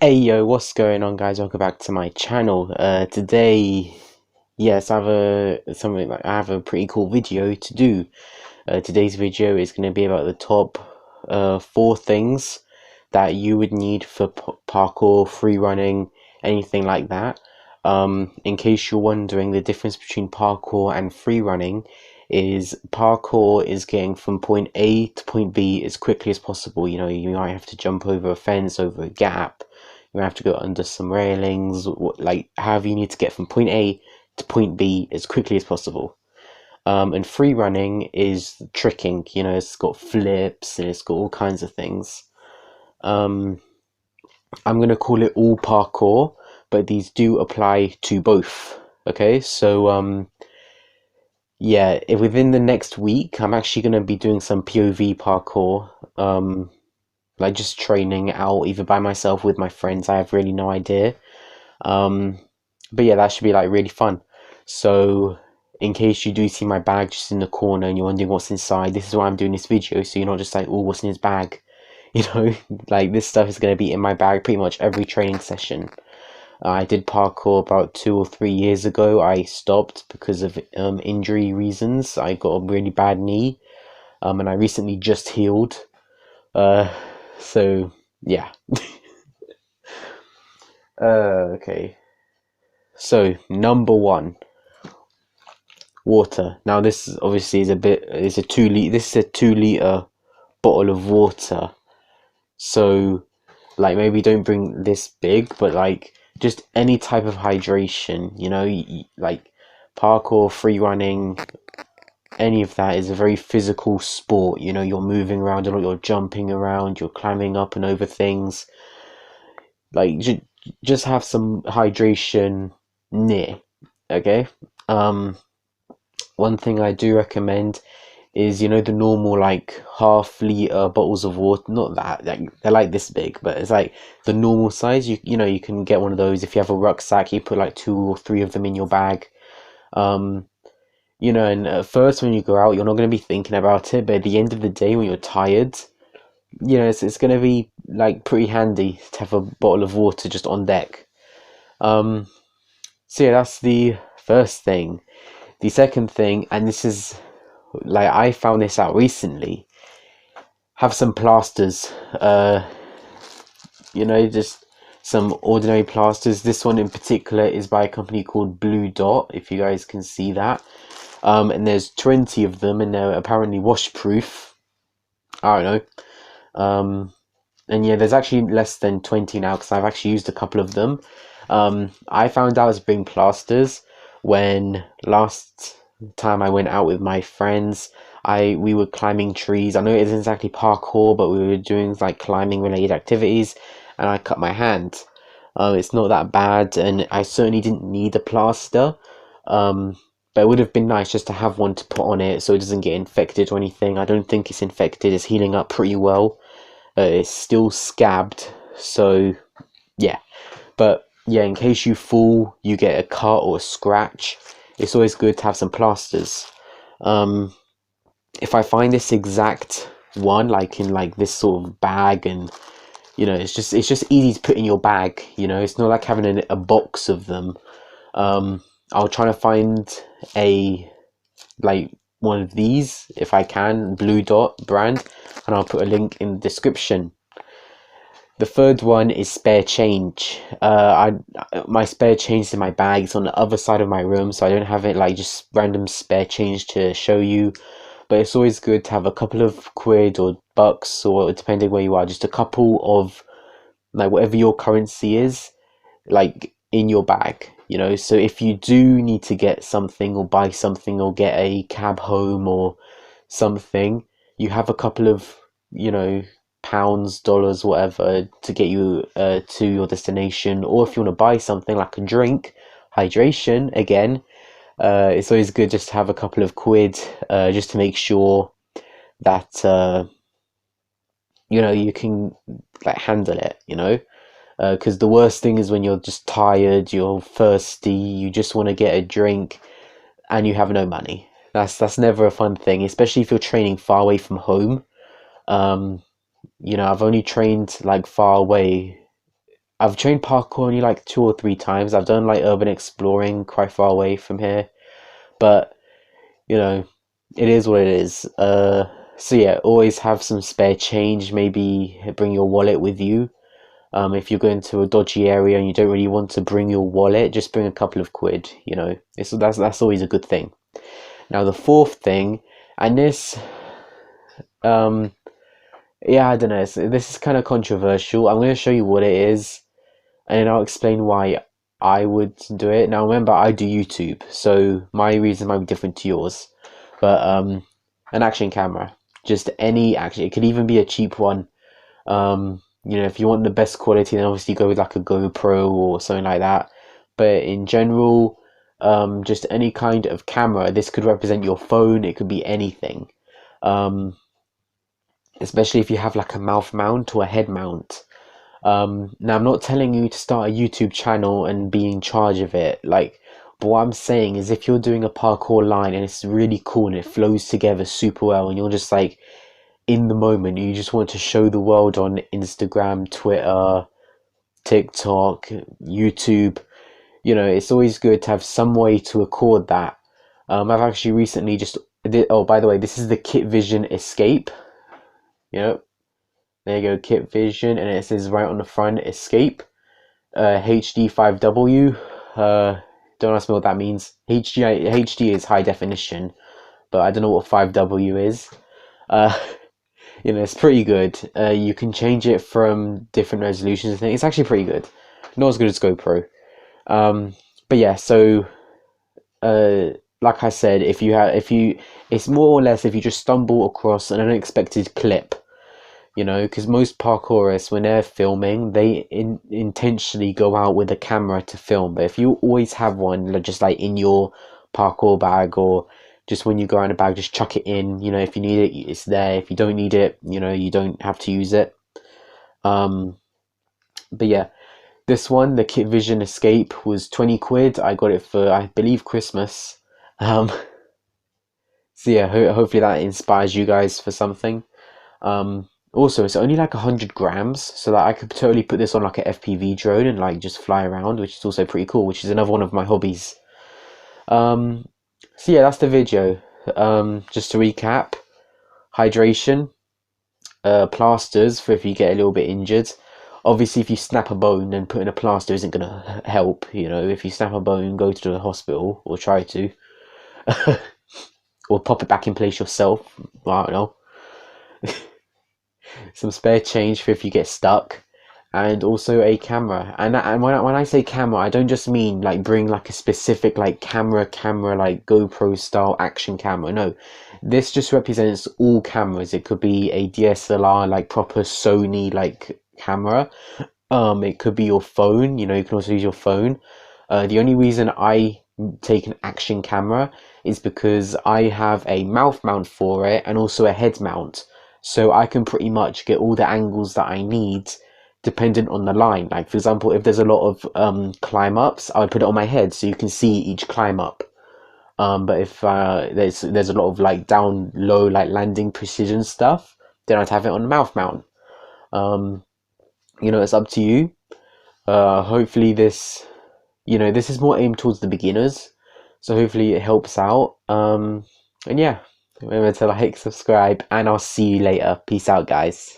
Hey yo, what's going on, guys? Welcome back to my channel. Today, yes, I have a pretty cool video to do. Today's video is going to be about the top four things that you would need for parkour, free running, anything like that. In case you're wondering, the difference between parkour and free running is parkour is getting from point A to point B as quickly as possible. You know, you might have to jump over a fence, over a gap. You might have to go under some railings, like however you need to get from point A to point B as quickly as possible. And free running is tricking. You know, it's got flips and it's got all kinds of things. Um, I'm gonna call it all parkour, but these do apply to both. Okay, so yeah, within the next week, I'm actually gonna be doing some POV parkour. Like just training out either by myself with my friends. I have really no idea. Um, but yeah, that should be like really fun. So in case you do see my bag just in the corner and you're wondering what's inside, this is why I'm doing this video, so you're not just like, oh, what's in his bag? You know, like this stuff is going to be in my bag pretty much every training session. I did parkour about 2 or 3 years ago. I stopped because of injury reasons. I got a really bad knee, and I recently just healed. Uh, so yeah. Okay. So number one, water. Now this is obviously is a 2 liter. This is a 2 liter bottle of water. So like maybe don't bring this big, but like just any type of hydration. You know, like parkour, free running, any of that is a very physical sport. You know, you're moving around a lot, you're jumping around, you're climbing up and over things. Like just have some hydration near. Okay. Um, One thing I do recommend is, you know, the normal like half-liter bottles of water. Not that, like they're like this big, but it's like the normal size. You know, you can get one of those if you have a rucksack. You put like 2 or 3 of them in your bag. Um, you know, and at first when you go out, you're not going to be thinking about it, but at the end of the day, when you're tired, you know, it's going to be like pretty handy to have a bottle of water just on deck. Um, so yeah, that's the first thing. The second thing, and this is like I found this out recently, have some plasters. You know, just some ordinary plasters. This one in particular is by a company called Blue Dot, if you guys can see that. And there's 20 of them, and they're apparently washproof. I don't know. And yeah, there's actually less than 20 now because I've actually used a couple of them. I found out I was bring plasters when last time I went out with my friends. We were climbing trees. I know it isn't exactly parkour, but we were doing like climbing related activities, and I cut my hand. It's not that bad, and I certainly didn't need a plaster. But it would have been nice just to have one to put on it so it doesn't get infected or anything. I don't think it's infected. It's healing up pretty well. It's still scabbed, so yeah. But yeah, in case you fall, you get a cut or a scratch, it's always good to have some plasters. If I find this exact one, like in like this sort of bag, and you know, it's just easy to put in your bag. You know, it's not like having a box of them. I'll try to find a like one of these if I can, Blue Dot brand, and I'll put a link in the description. The third one is spare change. My spare change is in my bag. It's on the other side of my room, so I don't have it like just random spare change to show you. But it's always good to have a couple of quid or bucks, or depending where you are, just a couple of like whatever your currency is, like in your bag. You know, so if you do need to get something or buy something or get a cab home or something, you have a couple of, you know, pounds, dollars, whatever to get you to your destination. Or if you want to buy something like a drink, hydration again, it's always good just to have a couple of quid, just to make sure that you know, you can like handle it, you know. Because the worst thing is when you're just tired, you're thirsty, you just want to get a drink, and you have no money. That's never a fun thing, especially if you're training far away from home. You know, I've only trained like far away. I've trained parkour only like 2 or 3 times. I've done like urban exploring quite far away from here, but you know, it is what it is. So yeah, always have some spare change. Maybe bring your wallet with you. If you're going to a dodgy area and you don't really want to bring your wallet, just bring a couple of quid. You know, that's always a good thing. Now the fourth thing, and this, um, yeah, I don't know. This is kind of controversial. I'm going to show you what it is, and then I'll explain why I would do it. Now remember, I do YouTube, so my reason might be different to yours. But an action camera, just any action. It could even be a cheap one. You know, if you want the best quality, then obviously go with like a GoPro or something like that. But in general, just any kind of camera. This could represent your phone. It could be anything. Um, Especially if you have like a mouth mount or a head mount. Now I'm not telling you to start a YouTube channel and be in charge of it. Like, but what I'm saying is, if you're doing a parkour line and it's really cool and it flows together super well, and you're just like in the moment, you just want to show the world on Instagram, Twitter, TikTok, YouTube. You know, it's always good to have some way to record that. I've actually recently just did. Oh, by the way, this is the Kit Vision Escape. Yep, there you go, Kit Vision, and it says right on the front, Escape. HD5W. Don't ask me what that means. HD is high definition, but I don't know what 5W is. Uh, you know, it's pretty good. You can change it from different resolutions. I think it's actually pretty good. Not as good as GoPro. But yeah, so like I said, it's more or less if you just stumble across an unexpected clip. You know, because most parkourists, when they're filming, they intentionally go out with a camera to film. But if you always have one, like, just like in your parkour bag, or just when you go out in a bag, just chuck it in. You know, if you need it, it's there. If you don't need it, you know, you don't have to use it. But yeah, this one, the Kit Vision Escape, was 20 quid. I got it for, I believe, Christmas. Um, so yeah, hopefully that inspires you guys for something. Also, it's only like 100 grams, so that I could totally put this on like a FPV drone and like just fly around, which is also pretty cool, which is another one of my hobbies. So yeah, that's the video. Just to recap: hydration, plasters for if you get a little bit injured. Obviously, if you snap a bone, then putting a plaster isn't gonna help. You know, if you snap a bone, go to the hospital or try to, or pop it back in place yourself. I don't know. Some spare change for if you get stuck, and also a camera. And when I say camera, I don't just mean like bring like a specific like camera like GoPro style action camera. No, this just represents all cameras. It could be a DSLR, like proper Sony like camera. It could be your phone. You know, you can also use your phone. The only reason I take an action camera is because I have a mouth mount for it and also a head mount, so I can pretty much get all the angles that I need dependent on the line. Like, for example, if there's a lot of climb ups, I would put it on my head so you can see each climb up. But if there's a lot of like down low like landing precision stuff, then I'd have it on the mouth mount. You know, it's up to you. Hopefully this, you know, this is more aimed towards the beginners, so hopefully it helps out. And yeah, remember to like, subscribe, and I'll see you later. Peace out, guys.